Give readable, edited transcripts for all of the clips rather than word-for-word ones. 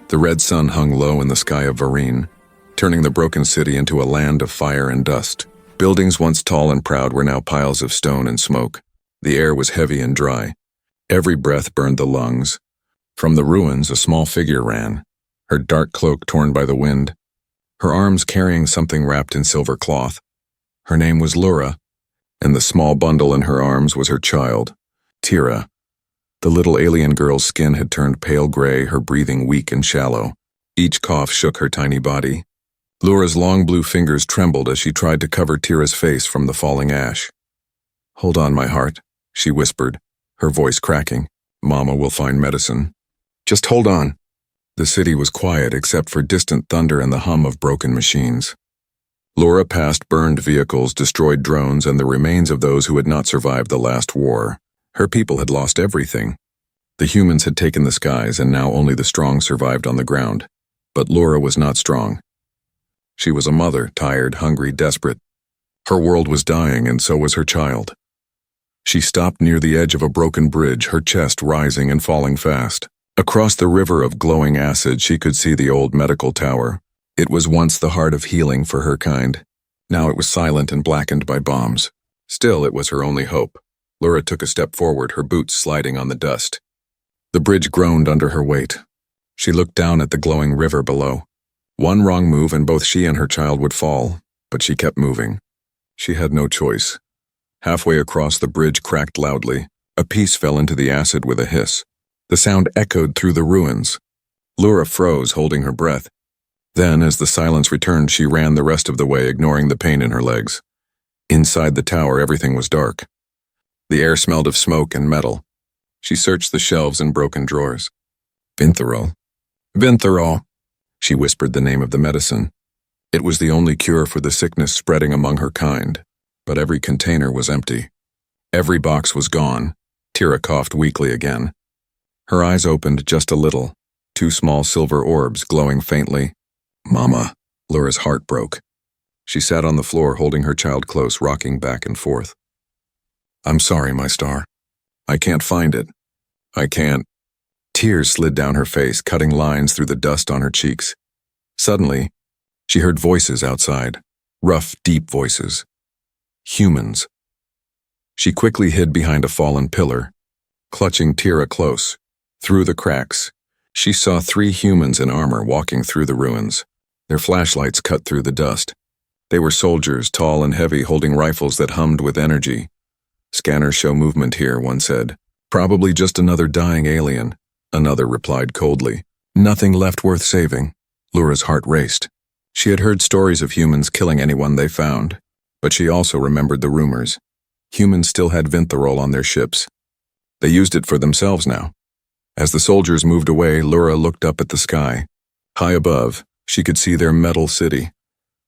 The red sun hung low in the sky of Varine, turning the broken city into a land of fire and dust. Buildings once tall and proud were now piles of stone and smoke. The air was heavy and dry. Every breath burned the lungs. From the ruins, a small figure ran, her dark cloak torn by the wind, her arms carrying something wrapped in silver cloth. Her name was Lura, and the small bundle in her arms was her child, Tira. The little alien girl's skin had turned pale gray, her breathing weak and shallow. Each cough shook her tiny body. Lura's long blue fingers trembled as she tried to cover Tira's face from the falling ash. "Hold on, my heart," she whispered, her voice cracking. "Mama will find medicine. Just hold on." The city was quiet except for distant thunder and the hum of broken machines. Lura passed burned vehicles, destroyed drones, and the remains of those who had not survived the last war. Her people had lost everything. The humans had taken the skies, and now only the strong survived on the ground. But Lura was not strong. She was a mother, tired, hungry, desperate. Her world was dying, and so was her child. She stopped near the edge of a broken bridge, her chest rising and falling fast. Across the river of glowing acid, she could see the old medical tower. It was once the heart of healing for her kind. Now it was silent and blackened by bombs. Still, it was her only hope. Lura took a step forward, her boots sliding on the dust. The bridge groaned under her weight. She looked down at the glowing river below. One wrong move and both she and her child would fall, but she kept moving. She had no choice. Halfway across, the bridge cracked loudly. A piece fell into the acid with a hiss. The sound echoed through the ruins. Lura froze, holding her breath. Then, as the silence returned, she ran the rest of the way, ignoring the pain in her legs. Inside the tower, everything was dark. The air smelled of smoke and metal. She searched the shelves and broken drawers. Vintherol. Vintherol. She whispered the name of the medicine. It was the only cure for the sickness spreading among her kind, but every container was empty. Every box was gone. Tira coughed weakly again. Her eyes opened just a little, two small silver orbs glowing faintly. "Mama." Lura's heart broke. She sat on the floor, holding her child close, rocking back and forth. "I'm sorry, my star. I can't find it. I can't." Tears slid down her face, cutting lines through the dust on her cheeks. Suddenly, she heard voices outside, rough, deep voices. Humans. She quickly hid behind a fallen pillar, clutching Tira close. Through the cracks, she saw 3 humans in armor walking through the ruins. Their flashlights cut through the dust. They were soldiers, tall and heavy, holding rifles that hummed with energy. "Scanners show movement here," one said. "Probably just another dying alien," another replied coldly. "Nothing left worth saving." Lura's heart raced. She had heard stories of humans killing anyone they found, but she also remembered the rumors. Humans still had Vintherol on their ships. They used it for themselves now. As the soldiers moved away, Lura looked up at the sky. High above, she could see their metal city,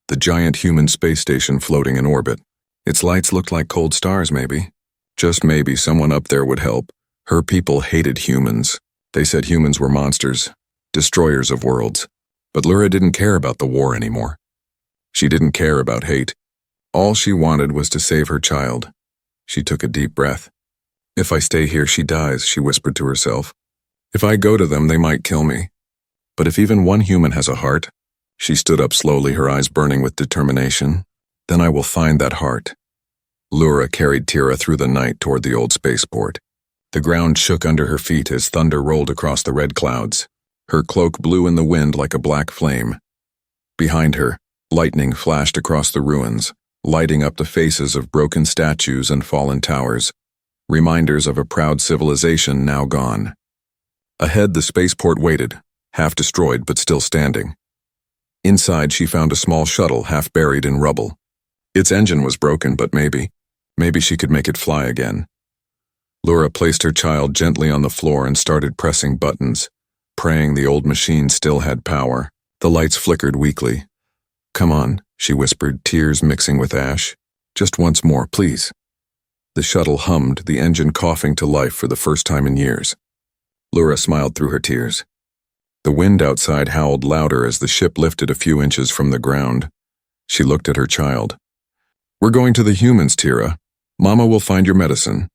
the giant human space station floating in orbit. Its lights looked like cold stars, maybe. Just maybe someone up there would help. Her people hated humans. They said humans were monsters, destroyers of worlds. But Lura didn't care about the war anymore. She didn't care about hate. All she wanted was to save her child. She took a deep breath. "If I stay here, she dies," she whispered to herself. "If I go to them, they might kill me. But if even one human has a heart," she stood up slowly, her eyes burning with determination, "then I will find that heart." Lura carried Tira through the night toward the old spaceport. The ground shook under her feet as thunder rolled across the red clouds. Her cloak blew in the wind like a black flame. Behind her, lightning flashed across the ruins, lighting up the faces of broken statues and fallen towers, reminders of a proud civilization now gone. Ahead, the spaceport waited, half destroyed but still standing. Inside, she found a small shuttle half buried in rubble. Its engine was broken, but maybe she could make it fly again. Lura placed her child gently on the floor and started pressing buttons, praying the old machine still had power. The lights flickered weakly. "Come on," she whispered, tears mixing with ash. "Just once more, please." The shuttle hummed, the engine coughing to life for the first time in years. Lura smiled through her tears. The wind outside howled louder as the ship lifted a few inches from the ground. She looked at her child. "We're going to the humans, Tira. Mama will find your medicine."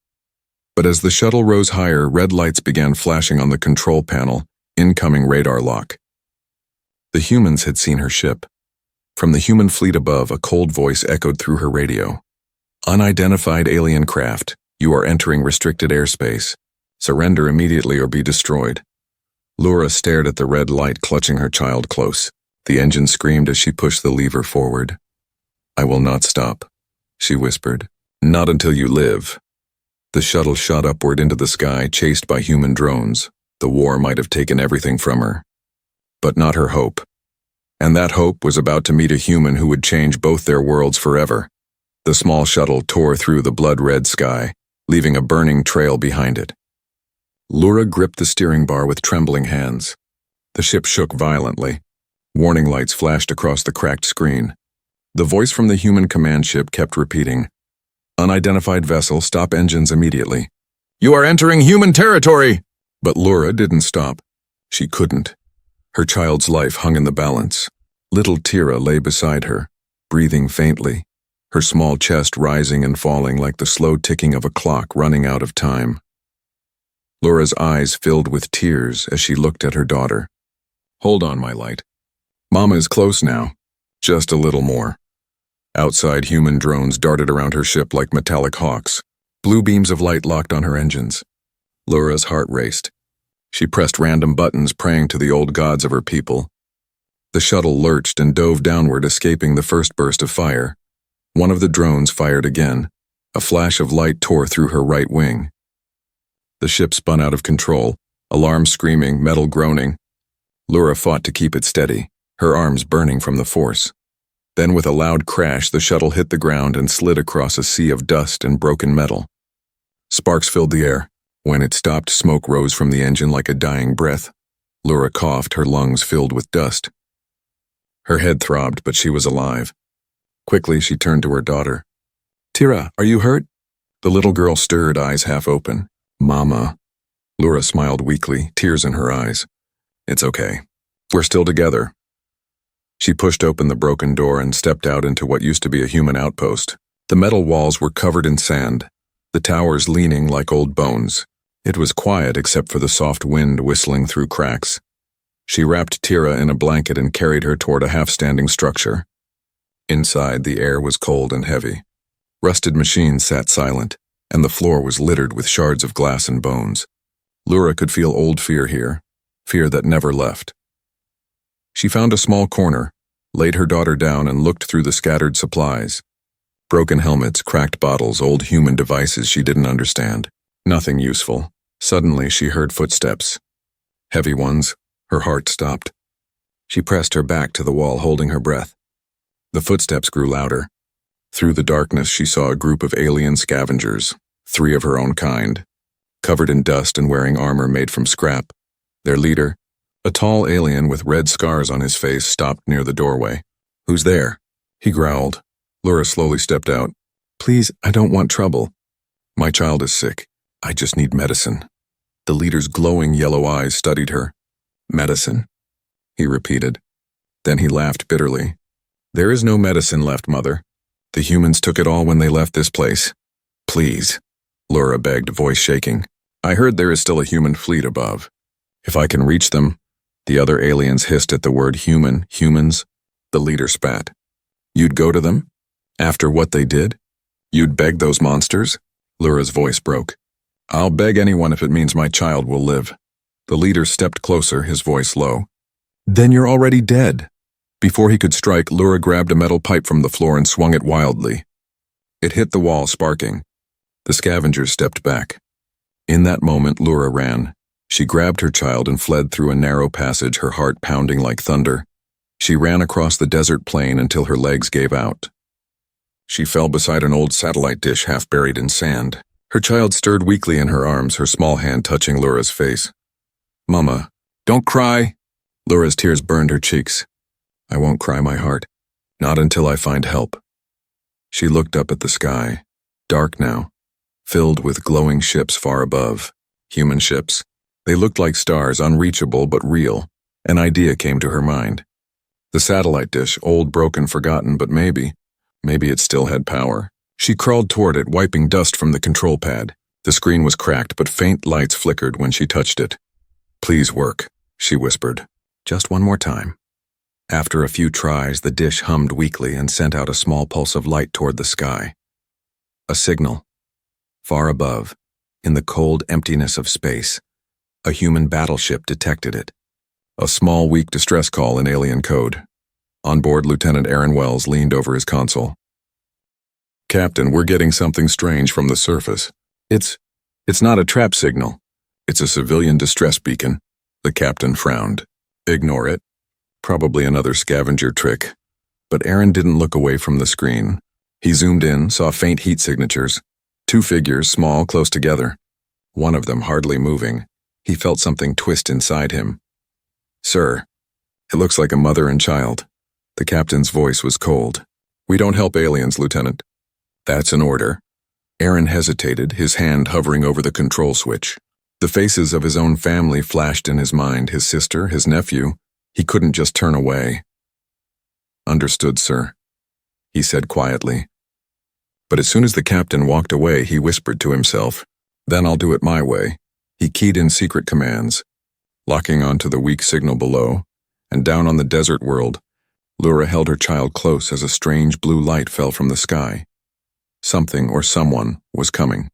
But as the shuttle rose higher, red lights began flashing on the control panel, incoming radar lock. The humans had seen her ship. From the human fleet above, a cold voice echoed through her radio. Unidentified alien craft, you are entering restricted airspace. Surrender immediately or be destroyed. Laura stared at the red light, clutching her child close. The engine screamed as she pushed the lever forward. I will not stop, she whispered. Not until you live. The shuttle shot upward into the sky, chased by human drones. The war might have taken everything from her. But not her hope. And that hope was about to meet a human who would change both their worlds forever. The small shuttle tore through the blood-red sky, leaving a burning trail behind it. Laura gripped the steering bar with trembling hands. The ship shook violently. Warning lights flashed across the cracked screen. The voice from the human command ship kept repeating, "Unidentified vessel, stop engines immediately." "You are entering human territory!" But Laura didn't stop. She couldn't. Her child's life hung in the balance. Little Tira lay beside her, breathing faintly, her small chest rising and falling like the slow ticking of a clock running out of time. Laura's eyes filled with tears as she looked at her daughter. "Hold on, my light. Mama is close now. Just a little more." Outside, human drones darted around her ship like metallic hawks. Blue beams of light locked on her engines. Laura's heart raced. She pressed random buttons, praying to the old gods of her people. The shuttle lurched and dove downward, escaping the first burst of fire. One of the drones fired again. A flash of light tore through her right wing. The ship spun out of control, alarm screaming, metal groaning. Laura fought to keep it steady, her arms burning from the force. Then with a loud crash, the shuttle hit the ground and slid across a sea of dust and broken metal. Sparks filled the air. When it stopped, smoke rose from the engine like a dying breath. Laura coughed, her lungs filled with dust. Her head throbbed, but she was alive. Quickly, she turned to her daughter. "Tira, are you hurt?" The little girl stirred, eyes half open. "Mama." Laura smiled weakly, tears in her eyes. "It's okay. We're still together." She pushed open the broken door and stepped out into what used to be a human outpost. The metal walls were covered in sand, the towers leaning like old bones. It was quiet except for the soft wind whistling through cracks. She wrapped Tira in a blanket and carried her toward a half-standing structure. Inside, the air was cold and heavy. Rusted machines sat silent, and the floor was littered with shards of glass and bones. Laura could feel old fear here, fear that never left. She found a small corner, laid her daughter down and looked through the scattered supplies. Broken helmets, cracked bottles, old human devices she didn't understand. Nothing useful. Suddenly she heard footsteps. Heavy ones. Her heart stopped. She pressed her back to the wall, holding her breath. The footsteps grew louder. Through the darkness she saw a group of alien scavengers, 3 of her own kind, covered in dust and wearing armor made from scrap. Their leader, a tall alien with red scars on his face, stopped near the doorway. "Who's there?" he growled. Laura slowly stepped out. "Please, I don't want trouble. My child is sick. I just need medicine." The leader's glowing yellow eyes studied her. "Medicine?" he repeated. Then he laughed bitterly. "There is no medicine left, Mother. The humans took it all when they left this place." "Please," Laura begged, voice shaking. "I heard there is still a human fleet above. If I can reach them." The other aliens hissed at the word human. "Humans?" The leader spat. "You'd go to them? After what they did? You'd beg those monsters?" Laura's voice broke. "I'll beg anyone if it means my child will live." The leader stepped closer, his voice low. "Then you're already dead." Before he could strike, Laura grabbed a metal pipe from the floor and swung it wildly. It hit the wall, sparking. The scavengers stepped back. In that moment, Laura ran. She grabbed her child and fled through a narrow passage, her heart pounding like thunder. She ran across the desert plain until her legs gave out. She fell beside an old satellite dish half buried in sand. Her child stirred weakly in her arms, her small hand touching Laura's face. "Mama, don't cry." Laura's tears burned her cheeks. "I won't cry my heart. Not until I find help." She looked up at the sky, dark now, filled with glowing ships far above. Human ships. They looked like stars, unreachable but real. An idea came to her mind. The satellite dish, old, broken, forgotten, but maybe it still had power. She crawled toward it, wiping dust from the control pad. The screen was cracked, but faint lights flickered when she touched it. "Please work," she whispered. "Just one more time." After a few tries, the dish hummed weakly and sent out a small pulse of light toward the sky. A signal. Far above, in the cold emptiness of space, a human battleship detected it. A small, weak distress call in alien code. On board, Lieutenant Aaron Wells leaned over his console. "Captain, we're getting something strange from the surface. It's not a trap signal. It's a civilian distress beacon." The captain frowned. "Ignore it. Probably another scavenger trick." But Aaron didn't look away from the screen. He zoomed in, saw faint heat signatures. 2 figures, small, close together. One of them hardly moving. He felt something twist inside him. "Sir, it looks like a mother and child." The captain's voice was cold. "We don't help aliens, Lieutenant." "That's an order." Aaron hesitated, his hand hovering over the control switch. The faces of his own family flashed in his mind, his sister, his nephew. He couldn't just turn away. "Understood, sir," he said quietly. But as soon as the captain walked away, he whispered to himself, "Then I'll do it my way." He keyed in secret commands, locking onto the weak signal below, and down on the desert world, Lura held her child close as a strange blue light fell from the sky. Something or someone was coming.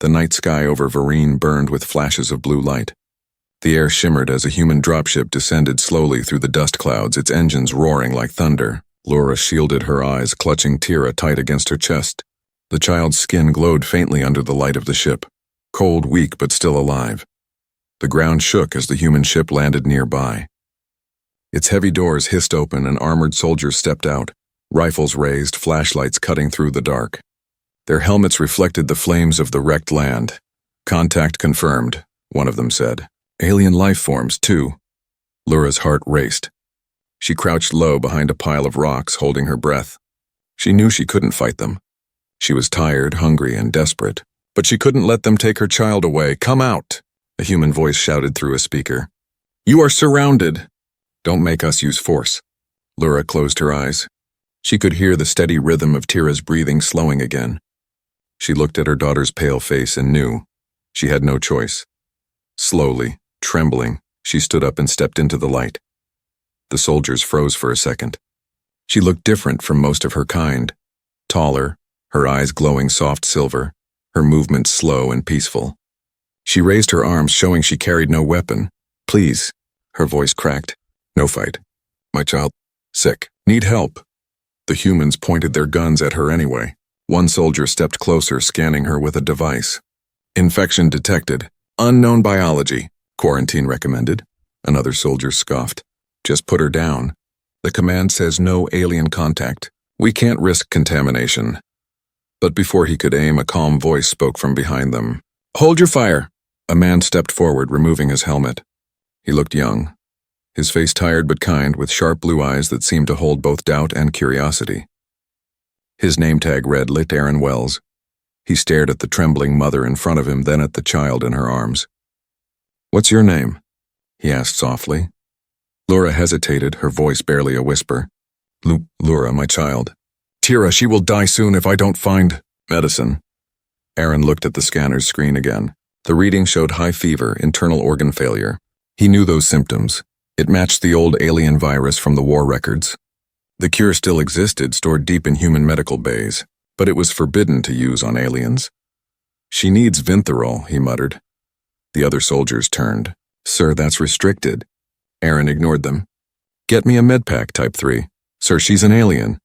The night sky over Varine burned with flashes of blue light. The air shimmered as a human dropship descended slowly through the dust clouds, its engines roaring like thunder. Lura shielded her eyes, clutching Tira tight against her chest. The child's skin glowed faintly under the light of the ship, cold, weak, but still alive. The ground shook as the human ship landed nearby. Its heavy doors hissed open and armored soldiers stepped out, rifles raised, flashlights cutting through the dark. Their helmets reflected the flames of the wrecked land. "Contact confirmed," one of them said. "Alien life forms, too." Lura's heart raced. She crouched low behind a pile of rocks, holding her breath. She knew she couldn't fight them. She was tired, hungry, and desperate. But she couldn't let them take her child away. "Come out!" a human voice shouted through a speaker. "You are surrounded!" "Don't make us use force." Lura closed her eyes. She could hear the steady rhythm of Tira's breathing slowing again. She looked at her daughter's pale face and knew she had no choice. Slowly, trembling, she stood up and stepped into the light. The soldiers froze for a second. She looked different from most of her kind. Taller, her eyes glowing soft silver, her movements slow and peaceful. She raised her arms, showing she carried no weapon. "Please," her voice cracked. "No fight. My child, sick, need help." The humans pointed their guns at her anyway. One soldier stepped closer, scanning her with a device. "Infection detected. Unknown biology," quarantine recommended. Another soldier scoffed. "Just put her down. The command says no alien contact. We can't risk contamination." But before he could aim, a calm voice spoke from behind them. "Hold your fire." A man stepped forward, removing his helmet. He looked young, his face tired but kind, with sharp blue eyes that seemed to hold both doubt and curiosity. His name tag read Lit Aaron Wells. He stared at the trembling mother in front of him, then at the child in her arms. "What's your name?" he asked softly. Lura hesitated, her voice barely a whisper. Lura, my child." "Tira, she will die soon if I don't find medicine." Aaron looked at the scanner's screen again. The reading showed high fever, internal organ failure. He knew those symptoms. It matched the old alien virus from the war records. The cure still existed, stored deep in human medical bays, but it was forbidden to use on aliens. "She needs Vintherol," he muttered. The other soldiers turned. "Sir, that's restricted." Aaron ignored them. "Get me a medpack, type 3. Sir, she's an alien."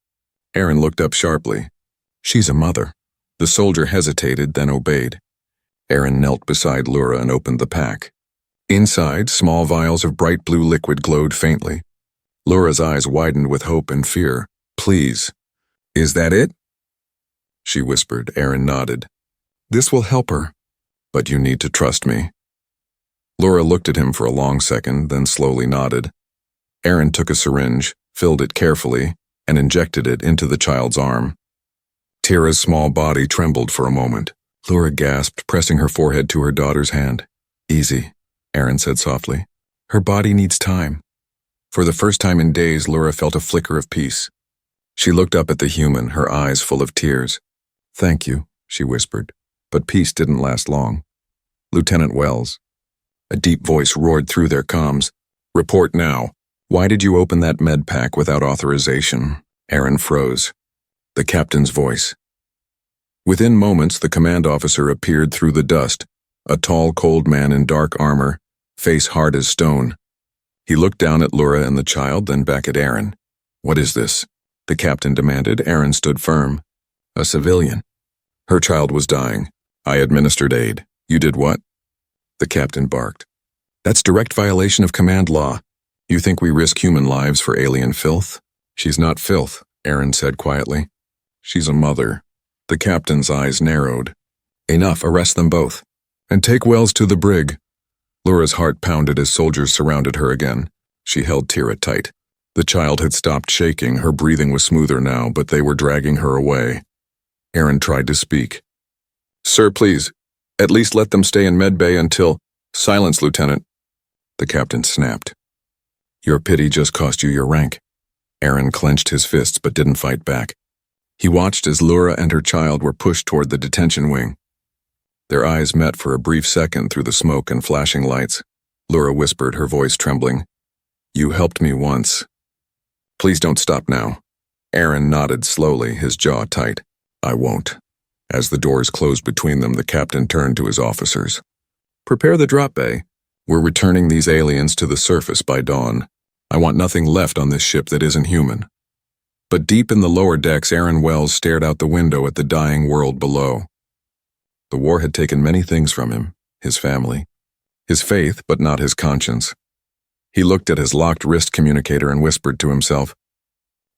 Aaron looked up sharply. "She's a mother." The soldier hesitated, then obeyed. Aaron knelt beside Lura and opened the pack. Inside, small vials of bright blue liquid glowed faintly. Lura's eyes widened with hope and fear. "Please." "Is that it?" she whispered. Aaron nodded. "This will help her, but you need to trust me." Lura looked at him for a long second, then slowly nodded. Aaron took a syringe, filled it carefully, and injected it into the child's arm. Tira's small body trembled for a moment. Lura gasped, pressing her forehead to her daughter's hand. "Easy," Aaron said softly. "Her body needs time." For the first time in days, Lura felt a flicker of peace. She looked up at the human, her eyes full of tears. "Thank you," she whispered, but peace didn't last long. "Lieutenant Wells." A deep voice roared through their comms. "Report now." Why did you open that med pack without authorization? Aaron froze. The captain's voice. Within moments, the command officer appeared through the dust, a tall, cold man in dark armor, face hard as stone. He looked down at Laura and the child, then back at Aaron. What is this? The captain demanded. Aaron stood firm. A civilian. Her child was dying. I administered aid. You did what? The captain barked. That's direct violation of command law. You think we risk human lives for alien filth? She's not filth, Aaron said quietly. She's a mother. The captain's eyes narrowed. Enough, arrest them both. And take Wells to the brig. Laura's heart pounded as soldiers surrounded her again. She held Tira tight. The child had stopped shaking, her breathing was smoother now, but they were dragging her away. Aaron tried to speak. Sir, please, at least let them stay in medbay until— Silence, Lieutenant. The captain snapped. Your pity just cost you your rank. Aaron clenched his fists but didn't fight back. He watched as Laura and her child were pushed toward the detention wing. Their eyes met for a brief second through the smoke and flashing lights. Laura whispered, her voice trembling. You helped me once. Please don't stop now. Aaron nodded slowly, his jaw tight. I won't. As the doors closed between them, the captain turned to his officers. Prepare the drop bay. We're returning these aliens to the surface by dawn. I want nothing left on this ship that isn't human. But deep in the lower decks, Aaron Wells stared out the window at the dying world below. The war had taken many things from him, his family, his faith, but not his conscience. He looked at his locked wrist communicator and whispered to himself,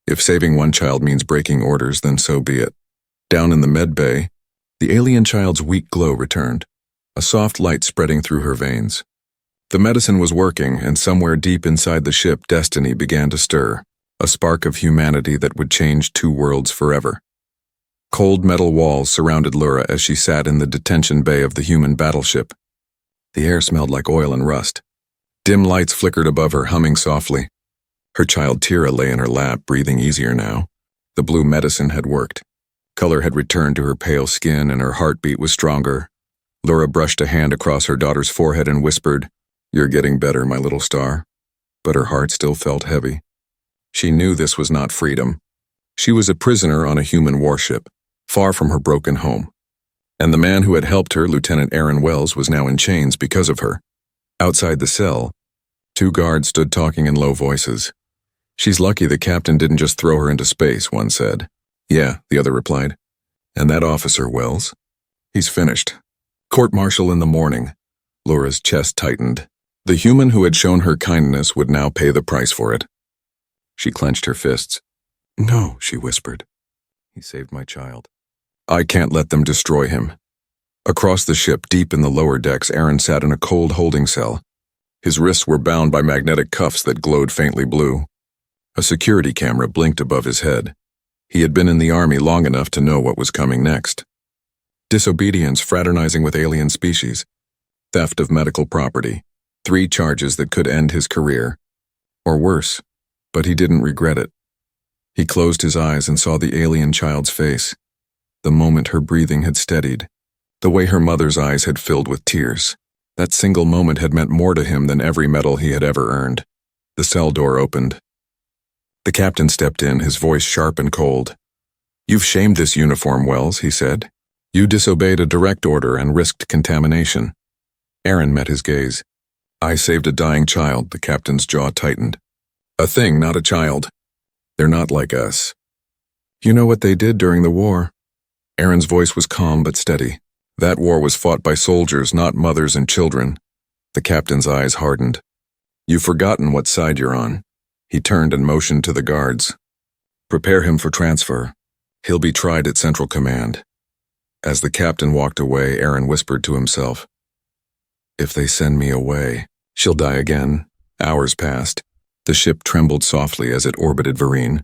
if saving one child means breaking orders, then so be it. Down in the med bay, the alien child's weak glow returned, a soft light spreading through her veins. The medicine was working, and somewhere deep inside the ship, destiny began to stir, a spark of humanity that would change two worlds forever. Cold metal walls surrounded Laura as she sat in the detention bay of the human battleship. The air smelled like oil and rust. Dim lights flickered above her, humming softly. Her child Tira lay in her lap, breathing easier now. The blue medicine had worked. Color had returned to her pale skin, and her heartbeat was stronger. Laura brushed a hand across her daughter's forehead and whispered, You're getting better, my little star. But her heart still felt heavy. She knew this was not freedom. She was a prisoner on a human warship, far from her broken home. And the man who had helped her, Lieutenant Aaron Wells, was now in chains because of her. Outside the cell, two guards stood talking in low voices. She's lucky the captain didn't just throw her into space, one said. Yeah, the other replied. And that officer, Wells? He's finished. Court-martial in the morning. Laura's chest tightened. The human who had shown her kindness would now pay the price for it. She clenched her fists. No, she whispered. He saved my child. I can't let them destroy him. Across the ship, deep in the lower decks, Aaron sat in a cold holding cell. His wrists were bound by magnetic cuffs that glowed faintly blue. A security camera blinked above his head. He had been in the army long enough to know what was coming next. Disobedience, fraternizing with alien species, theft of medical property, 3 charges that could end his career. Or worse, but he didn't regret it. He closed his eyes and saw the alien child's face. The moment her breathing had steadied, the way her mother's eyes had filled with tears. That single moment had meant more to him than every medal he had ever earned. The cell door opened. The captain stepped in, his voice sharp and cold. You've shamed this uniform, Wells, he said. You disobeyed a direct order and risked contamination. Aaron met his gaze. I saved a dying child, the captain's jaw tightened. A thing, not a child. They're not like us. You know what they did during the war? Aaron's voice was calm but steady. That war was fought by soldiers, not mothers and children. The captain's eyes hardened. You've forgotten what side you're on. He turned and motioned to the guards. Prepare him for transfer. He'll be tried at Central Command. As the captain walked away, Aaron whispered to himself, If they send me away, she'll die again. Hours passed. The ship trembled softly as it orbited Varine.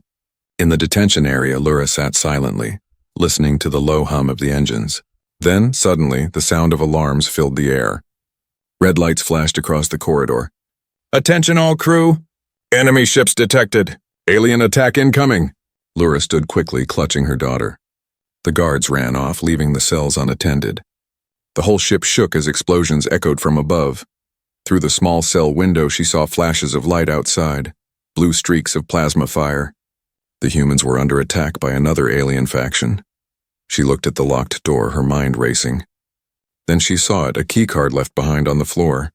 In the detention area, Laura sat silently, listening to the low hum of the engines. Then, suddenly, the sound of alarms filled the air. Red lights flashed across the corridor. Attention all crew! Enemy ships detected! Alien attack incoming! Laura stood quickly, clutching her daughter. The guards ran off, leaving the cells unattended. The whole ship shook as explosions echoed from above. Through the small cell window, she saw flashes of light outside. blue streaks of plasma fire. The humans were under attack by another alien faction. She looked at the locked door, her mind racing. Then she saw it, a keycard left behind on the floor.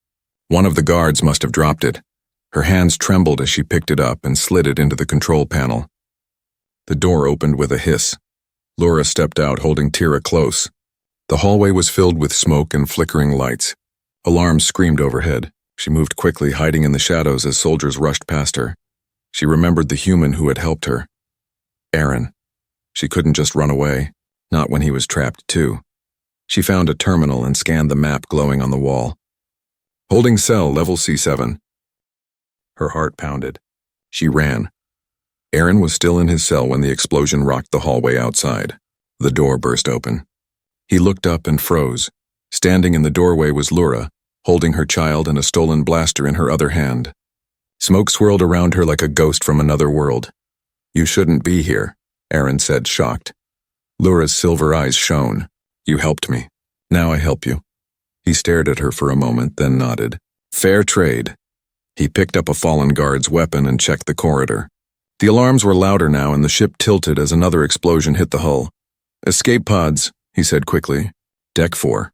One of the guards must have dropped it. Her hands trembled as she picked it up and slid it into the control panel. The door opened with a hiss. Laura stepped out, holding Tira close. The hallway was filled with smoke and flickering lights. Alarms screamed overhead. She moved quickly, hiding in the shadows as soldiers rushed past her. She remembered the human who had helped her. Aaron. She couldn't just run away, not when he was trapped too. She found a terminal and scanned the map glowing on the wall. Holding cell level C7. Her heart pounded. She ran. Aaron was still in his cell when the explosion rocked the hallway outside. The door burst open. He looked up and froze. Standing in the doorway was Laura, holding her child and a stolen blaster in her other hand. Smoke swirled around her like a ghost from another world. "You shouldn't be here," Aaron said, shocked. Laura's silver eyes shone. "You helped me. Now I help you." He stared at her for a moment, then nodded. "Fair trade." He picked up a fallen guard's weapon and checked the corridor. The alarms were louder now, and the ship tilted as another explosion hit the hull. "Escape pods," he said quickly. "Deck 4.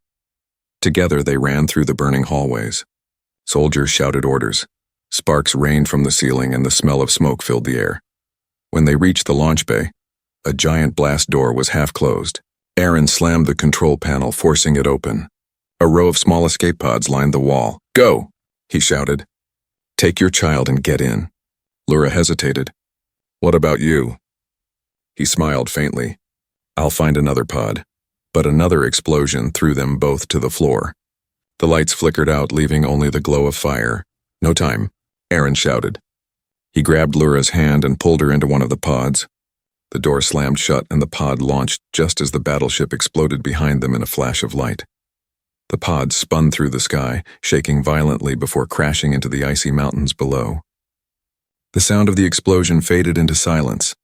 Together they ran through the burning hallways. Soldiers shouted orders. Sparks rained from the ceiling and the smell of smoke filled the air. When they reached the launch bay, a giant blast door was half closed. Aaron slammed the control panel, forcing it open. A row of small escape pods lined the wall. "Go!" he shouted. "Take your child and get in." Laura hesitated. "What about you?" He smiled faintly. "I'll find another pod." But another explosion threw them both to the floor. The lights flickered out, leaving only the glow of fire. "No time," Aaron shouted. He grabbed Laura's hand and pulled her into one of the pods. The door slammed shut and the pod launched just as the battleship exploded behind them in a flash of light. The pod spun through the sky, shaking violently before crashing into the icy mountains below. The sound of the explosion faded into silence.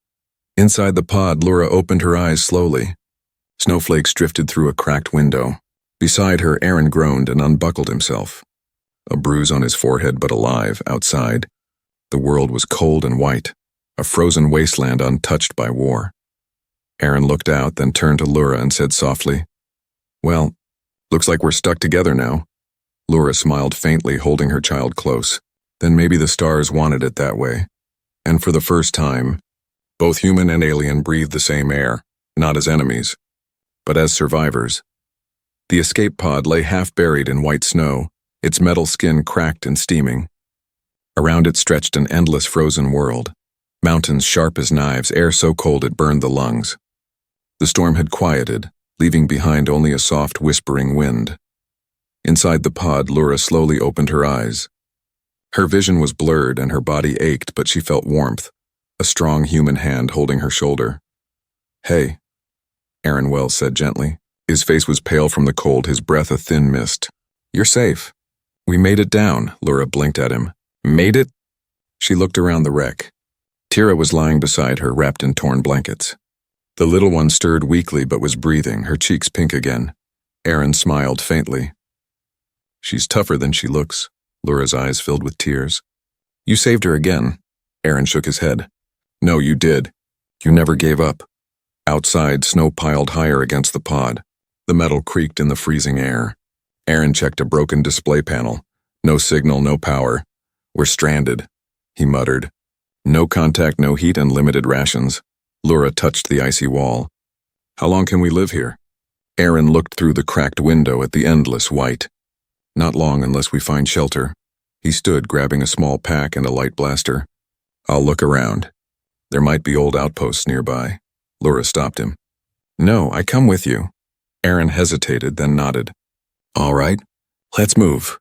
Inside the pod, Laura opened her eyes slowly. Snowflakes drifted through a cracked window. Beside her, Aaron groaned and unbuckled himself. A bruise on his forehead, but alive, outside. The world was cold and white, a frozen wasteland untouched by war. Aaron looked out, then turned to Laura and said softly, "Well, looks like we're stuck together now." Laura smiled faintly, holding her child close. Then maybe the stars wanted it that way. And for the first time, both human and alien breathed the same air, not as enemies, but as survivors. The escape pod lay half buried in white snow, its metal skin cracked and steaming. Around it stretched an endless frozen world. Mountains sharp as knives, air so cold it burned the lungs. The storm had quieted, leaving behind only a soft, whispering wind. Inside the pod, Laura slowly opened her eyes. Her vision was blurred and her body ached, but she felt warmth, a strong human hand holding her shoulder. "Hey," Aaron Wells said gently. His face was pale from the cold, his breath a thin mist. "You're safe." "We made it down," Laura blinked at him. "Made it?" She looked around the wreck. Tira was lying beside her, wrapped in torn blankets. The little one stirred weakly but was breathing, her cheeks pink again. Aaron smiled faintly. "She's tougher than she looks." Laura's eyes filled with tears. "You saved her again." Aaron shook his head. "No, you did. You never gave up." Outside, snow piled higher against the pod. The metal creaked in the freezing air. Aaron checked a broken display panel. No signal, no power. "We're stranded," he muttered. "No contact, no heat, and limited rations." Laura touched the icy wall. "How long can we live here?" Aaron looked through the cracked window at the endless white. "Not long unless we find shelter." He stood, grabbing a small pack and a light blaster. "I'll look around. There might be old outposts nearby." Laura stopped him. "No, I come with you." Aaron hesitated, then nodded. "All right, let's move."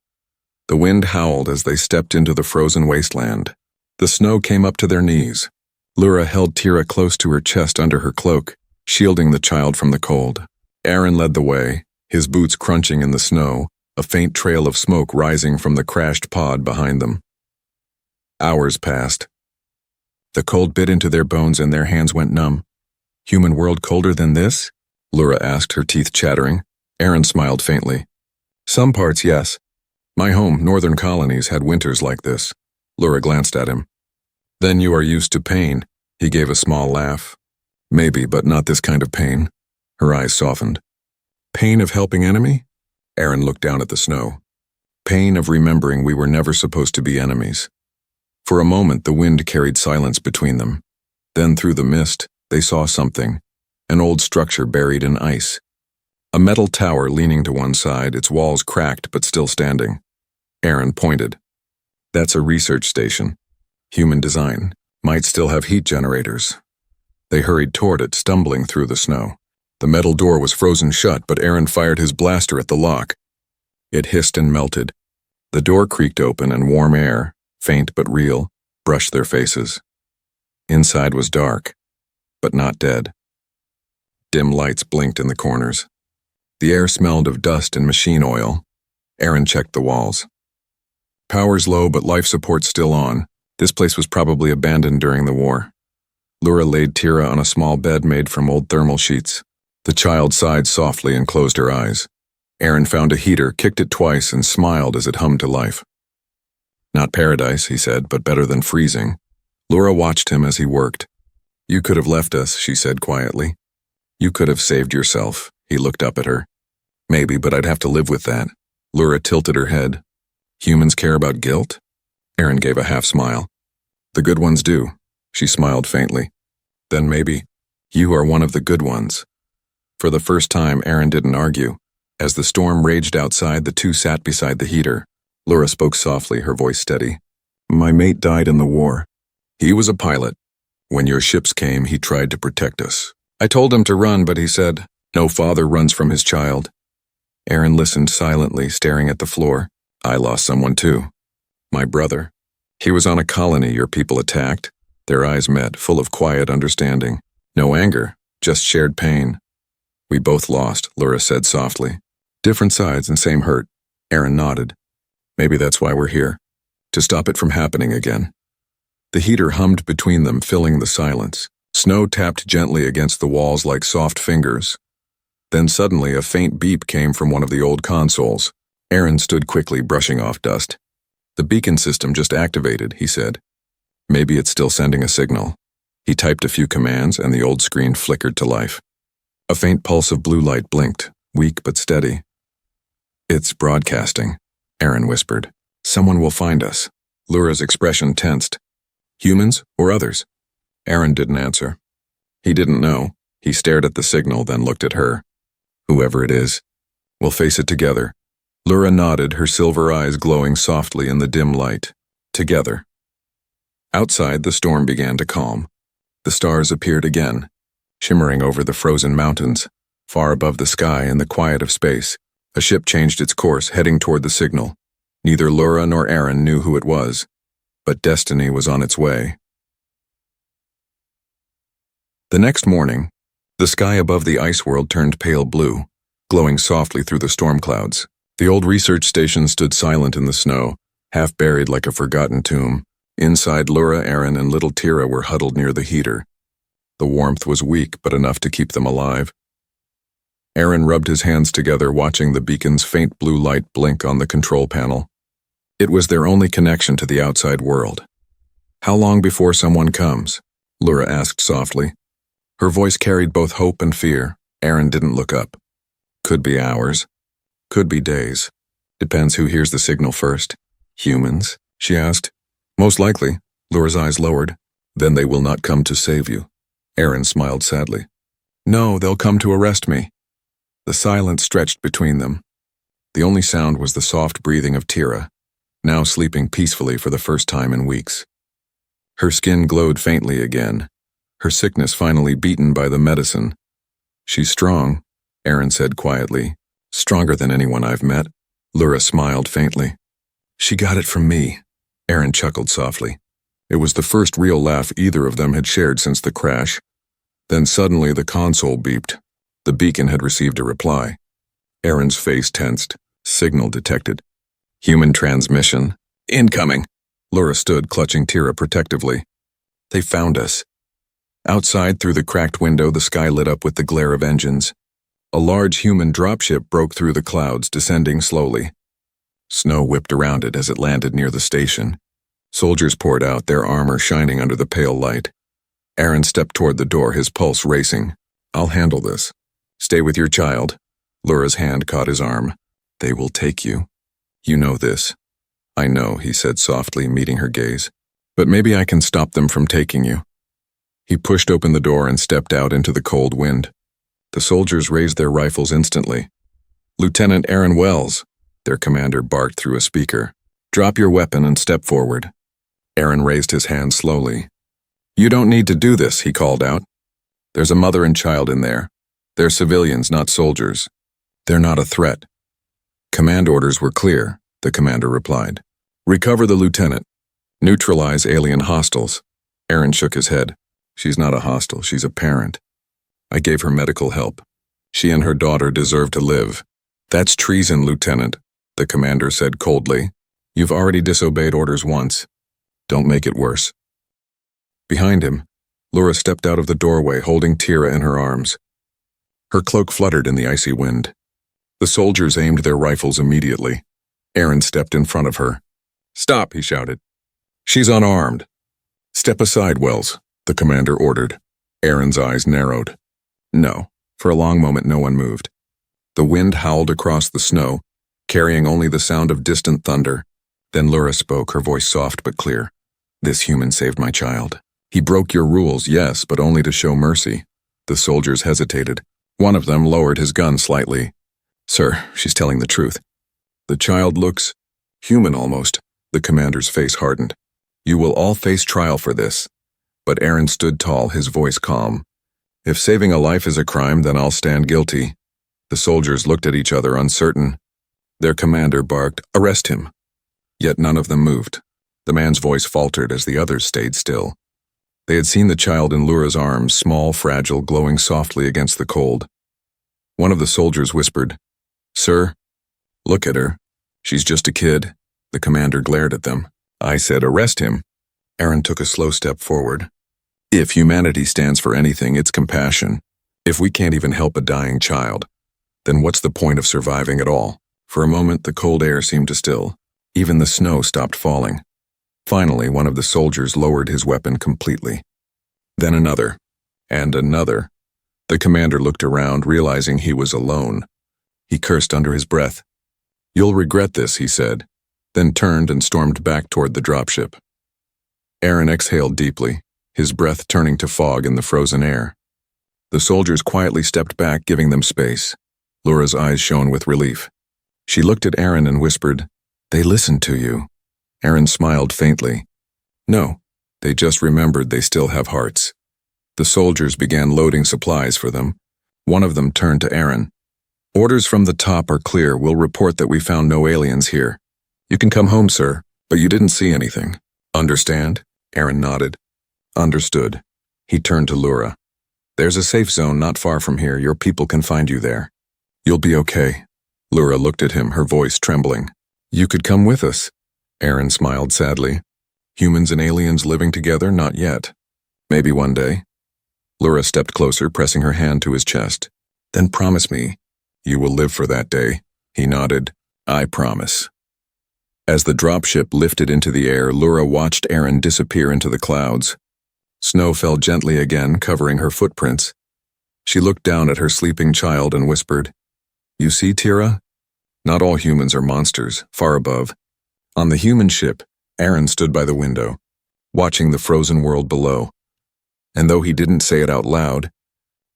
The wind howled as they stepped into the frozen wasteland. The snow came up to their knees. Laura held Tira close to her chest under her cloak, shielding the child from the cold. Aaron led the way, his boots crunching in the snow, a faint trail of smoke rising from the crashed pod behind them. Hours passed. The cold bit into their bones and their hands went numb. "Human world colder than this?" Laura asked, her teeth chattering. Aaron smiled faintly. "Some parts, yes. My home, northern colonies, had winters like this." Laura glanced at him. Then you are used to pain. He gave a small laugh. Maybe, but not this kind of pain. Her eyes softened. Pain of helping enemy? Aaron looked down at the snow. Pain of remembering we were never supposed to be enemies. For a moment, the wind carried silence between them. Then through the mist, they saw something. An old structure buried in ice. A metal tower leaning to one side, its walls cracked but still standing. Aaron pointed. That's a research station. Human design. Might still have heat generators. They hurried toward it, stumbling through the snow. The metal door was frozen shut, but Aaron fired his blaster at the lock. It hissed and melted. The door creaked open and warm air, faint but real, brushed their faces. Inside was dark, but not dead. Dim lights blinked in the corners. The air smelled of dust and machine oil. Aaron checked the walls. Power's low, but life support still on. This place was probably abandoned during the war. Lura laid Tira on a small bed made from old thermal sheets. The child sighed softly and closed her eyes. Aaron found a heater, kicked it twice, and smiled as it hummed to life. Not paradise, he said, but better than freezing. Lura watched him as he worked. You could have left us, she said quietly. You could have saved yourself. He looked up at her. Maybe, but I'd have to live with that. Lura tilted her head. Humans care about guilt? Aaron gave a half smile. The good ones do. She smiled faintly. Then maybe, you are one of the good ones. For the first time, Aaron didn't argue. As the storm raged outside, the two sat beside the heater. Lura spoke softly, her voice steady. My mate died in the war. He was a pilot. When your ships came, he tried to protect us. I told him to run, but he said, no father runs from his child. Aaron listened silently, staring at the floor. I lost someone too. My brother. He was on a colony your people attacked. Their eyes met, full of quiet understanding. No anger, just shared pain. We both lost, Lura said softly. Different sides and same hurt. Aaron nodded. Maybe that's why we're here. To stop it from happening again. The heater hummed between them, filling the silence. Snow tapped gently against the walls like soft fingers. Then suddenly a faint beep came from one of the old consoles. Aaron stood quickly, brushing off dust. The beacon system just activated, he said. Maybe it's still sending a signal. He typed a few commands and the old screen flickered to life. A faint pulse of blue light blinked, weak but steady. It's broadcasting, Aaron whispered. Someone will find us. Lura's expression tensed. Humans or others? Aaron didn't answer. He didn't know. He stared at the signal, then looked at her. Whoever it is, we'll face it together. Lura nodded, her silver eyes glowing softly in the dim light. Together. Outside, the storm began to calm. The stars appeared again, shimmering over the frozen mountains. Far above the sky, in the quiet of space, a ship changed its course, heading toward the signal. Neither Lura nor Aaron knew who it was, but destiny was on its way. The next morning, the sky above the ice world turned pale blue, glowing softly through the storm clouds. The old research station stood silent in the snow, half buried like a forgotten tomb. Inside, Lura, Aaron, and little Tira were huddled near the heater. The warmth was weak, but enough to keep them alive. Aaron rubbed his hands together, watching the beacon's faint blue light blink on the control panel. It was their only connection to the outside world. How long before someone comes? Lura asked softly. Her voice carried both hope and fear. Aaron didn't look up. Could be hours. Could be days. Depends who hears the signal first. Humans? She asked. Most likely. Lura's eyes lowered. Then they will not come to save you. Aaron smiled sadly. No, they'll come to arrest me. The silence stretched between them. The only sound was the soft breathing of Tira, now sleeping peacefully for the first time in weeks. Her skin glowed faintly again, her sickness finally beaten by the medicine. She's strong, Aaron said quietly. Stronger than anyone I've met. Lura smiled faintly. She got it from me. Aaron chuckled softly. It was the first real laugh either of them had shared since the crash. Then suddenly the console beeped. The beacon had received a reply. Aaron's face tensed. Signal detected. Human transmission. Incoming. Lura stood, clutching Tira protectively. They found us. Outside, through the cracked window, the sky lit up with the glare of engines. A large human dropship broke through the clouds, descending slowly. Snow whipped around it as it landed near the station. Soldiers poured out, their armor shining under the pale light. Aaron stepped toward the door, his pulse racing. "I'll handle this. Stay with your child." Laura's hand caught his arm. "They will take you. You know this." "I know," he said softly, meeting her gaze. "But maybe I can stop them from taking you." He pushed open the door and stepped out into the cold wind. The soldiers raised their rifles instantly. "Lieutenant Aaron Wells," their commander barked through a speaker. "Drop your weapon and step forward." Aaron raised his hand slowly. "You don't need to do this," he called out. "There's a mother and child in there. They're civilians, not soldiers. They're not a threat." "Command orders were clear," the commander replied. "Recover the lieutenant. Neutralize alien hostiles." Aaron shook his head. "She's not a hostile, she's a parent. I gave her medical help. She and her daughter deserve to live." "That's treason, Lieutenant," the commander said coldly. "You've already disobeyed orders once. Don't make it worse." Behind him, Laura stepped out of the doorway holding Tira in her arms. Her cloak fluttered in the icy wind. The soldiers aimed their rifles immediately. Aaron stepped in front of her. "Stop," he shouted. "She's unarmed." "Step aside, Wells," the commander ordered. Aaron's eyes narrowed. No. For a long moment no one moved. The wind howled across the snow, carrying only the sound of distant thunder. Then Laura spoke, her voice soft but clear. "This human saved my child. He broke your rules, yes, but only to show mercy." The soldiers hesitated. One of them lowered his gun slightly. "Sir, she's telling the truth." "The child looks human almost." The commander's face hardened. "You will all face trial for this." But Aaron stood tall, his voice calm. "If saving a life is a crime, then I'll stand guilty." The soldiers looked at each other, uncertain. Their commander barked, "Arrest him." Yet none of them moved. The man's voice faltered as the others stayed still. They had seen the child in Laura's arms, small, fragile, glowing softly against the cold. One of the soldiers whispered, "Sir, look at her. She's just a kid." The commander glared at them. "I said arrest him." Aaron took a slow step forward. "If humanity stands for anything, it's compassion. If we can't even help a dying child, then what's the point of surviving at all?" For a moment, the cold air seemed to still. Even the snow stopped falling. Finally, one of the soldiers lowered his weapon completely. Then another, and another. The commander looked around, realizing he was alone. He cursed under his breath. "You'll regret this," he said, then turned and stormed back toward the dropship. Aaron exhaled deeply, his breath turning to fog in the frozen air. The soldiers quietly stepped back, giving them space. Laura's eyes shone with relief. She looked at Aaron and whispered, "They listened to you." Aaron smiled faintly. "No, they just remembered they still have hearts." The soldiers began loading supplies for them. One of them turned to Aaron. "Orders from the top are clear. We'll report that we found no aliens here. You can come home, sir, but you didn't see anything. Understand?" Aaron nodded. "Understood." He turned to Laura. "There's a safe zone not far from here. Your people can find you there. You'll be okay." Laura looked at him, her voice trembling. "You could come with us." Aaron smiled sadly. "Humans and aliens living together? Not yet. Maybe one day." Laura stepped closer, pressing her hand to his chest. "Then promise me you will live for that day." He nodded. "I promise." As the dropship lifted into the air, Laura watched Aaron disappear into the clouds. Snow fell gently again, covering her footprints. She looked down at her sleeping child and whispered, "You see, Tira? Not all humans are monsters, far above." On the human ship, Aaron stood by the window, watching the frozen world below. And though he didn't say it out loud,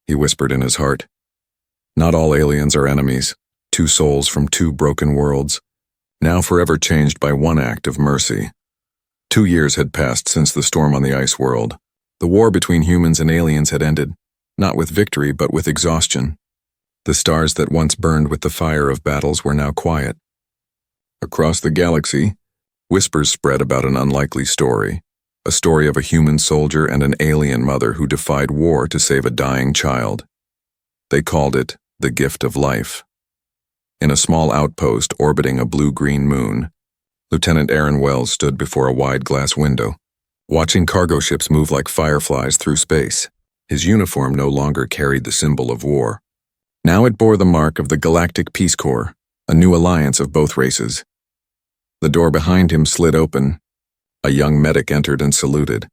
he whispered in his heart, "Not all aliens are enemies, two souls from two broken worlds, now forever changed by one act of mercy." 2 years had passed since the storm on the ice world. The war between humans and aliens had ended, not with victory but with exhaustion. The stars that once burned with the fire of battles were now quiet. Across the galaxy, whispers spread about an unlikely story, a story of a human soldier and an alien mother who defied war to save a dying child. They called it the gift of life. In a small outpost orbiting a blue-green moon, Lieutenant Aaron Wells stood before a wide glass window, watching cargo ships move like fireflies through space. His uniform no longer carried the symbol of war. Now it bore the mark of the Galactic Peace Corps, a new alliance of both races. The door behind him slid open, A young medic entered and saluted.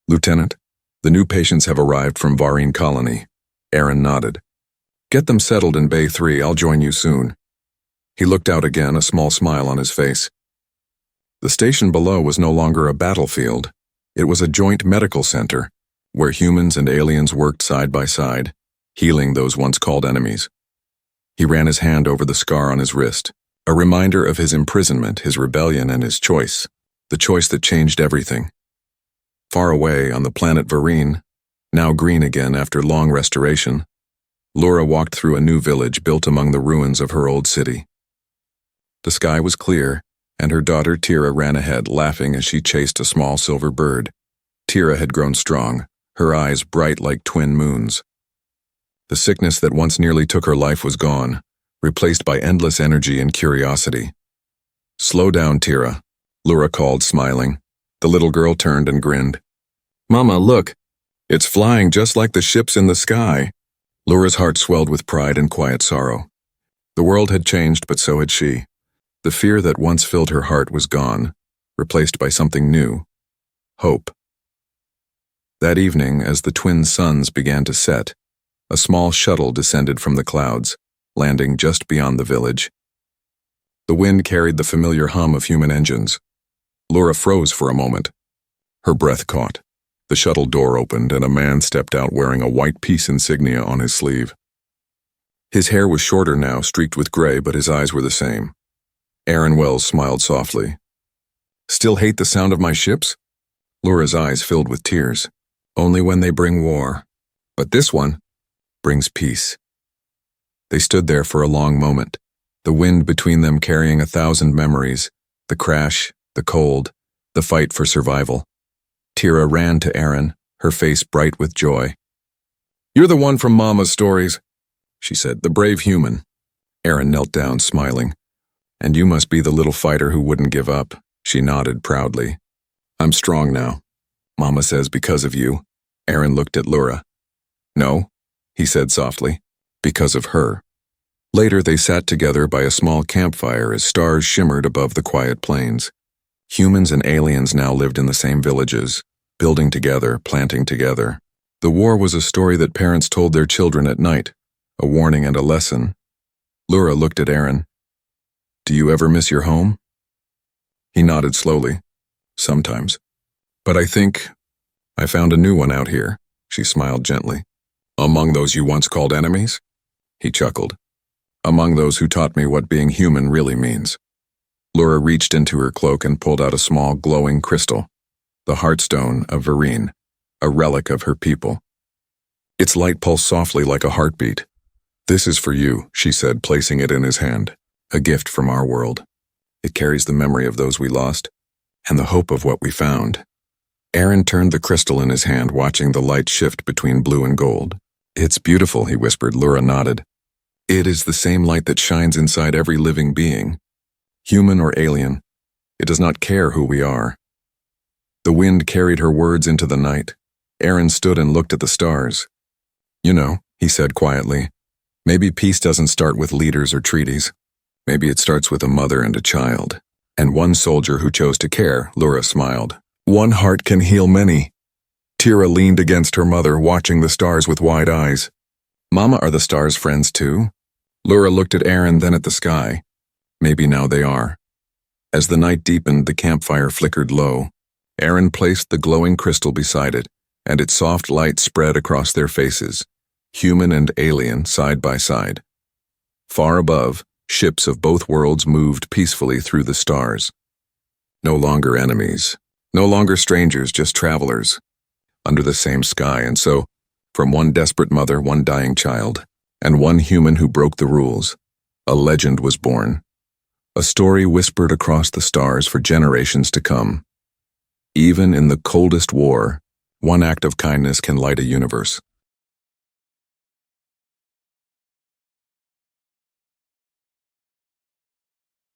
"Lieutenant, the new patients have arrived from Varine Colony." Aaron nodded. "Get them settled in Bay 3, I'll join you soon." He looked out again, a small smile on his face. The station below was no longer a battlefield. It was a joint medical center, where humans and aliens worked side by side, healing those once called enemies. He ran his hand over the scar on his wrist, a reminder of his imprisonment, his rebellion, and his choice, the choice that changed everything. Far away on the planet Varine, now green again after long restoration, Laura walked through a new village built among the ruins of her old city. The sky was clear, and her daughter Tira ran ahead, laughing as she chased a small silver bird. Tira had grown strong, her eyes bright like twin moons. The sickness that once nearly took her life was gone, replaced by endless energy and curiosity. "Slow down, Tira," Laura called, smiling. The little girl turned and grinned. "Mama, look! It's flying just like the ships in the sky." Laura's heart swelled with pride and quiet sorrow. The world had changed, but so had she. The fear that once filled her heart was gone, replaced by something new: hope. That evening, as the twin suns began to set, a small shuttle descended from the clouds, landing just beyond the village. The wind carried the familiar hum of human engines. Laura froze for a moment. Her breath caught. The shuttle door opened and a man stepped out wearing a white peace insignia on his sleeve. His hair was shorter now, streaked with gray, but his eyes were the same. Aaron Wells smiled softly. "Still hate the sound of my ships?" Laura's eyes filled with tears. "Only when they bring war. But this one brings peace." They stood there for a long moment, the wind between them carrying 1,000 memories, the crash, the cold, the fight for survival. Tira ran to Aaron, her face bright with joy. "You're the one from Mama's stories," she said, "the brave human." Aaron knelt down, smiling. "And you must be the little fighter who wouldn't give up," she nodded proudly. "I'm strong now. Mama says because of you." Aaron looked at Laura. "No," he said softly, "because of her." Later they sat together by a small campfire as stars shimmered above the quiet plains. Humans and aliens now lived in the same villages, building together, planting together. The war was a story that parents told their children at night, a warning and a lesson. Laura looked at Aaron. "Do you ever miss your home?" He nodded slowly. "Sometimes. But I think I found a new one out here," she smiled gently. "Among those you once called enemies?" He chuckled. "Among those who taught me what being human really means." Laura reached into her cloak and pulled out a small glowing crystal, the Heartstone of Varine, a relic of her people. Its light pulsed softly like a heartbeat. "This is for you," she said, placing it in his hand. "A gift from our world. It carries the memory of those we lost, and the hope of what we found." Aaron turned the crystal in his hand, watching the light shift between blue and gold. "It's beautiful," he whispered. Laura nodded. "It is the same light that shines inside every living being, human or alien. It does not care who we are." The wind carried her words into the night. Aaron stood and looked at the stars. "You know," he said quietly, "maybe peace doesn't start with leaders or treaties. Maybe it starts with a mother and a child. And one soldier who chose to care." Laura smiled. "One heart can heal many." Tira leaned against her mother, watching the stars with wide eyes. "Mama, are the stars friends too?" Laura looked at Aaron, then at the sky. Maybe now they are. As the night deepened, the campfire flickered low. Aaron placed the glowing crystal beside it, and its soft light spread across their faces, human and alien side by side. Far above, ships of both worlds moved peacefully through the stars. No longer enemies, no longer strangers, just travelers, under the same sky. And so, from one desperate mother, one dying child, and one human who broke the rules, a legend was born. A story whispered across the stars for generations to come. Even in the coldest war, one act of kindness can light a universe.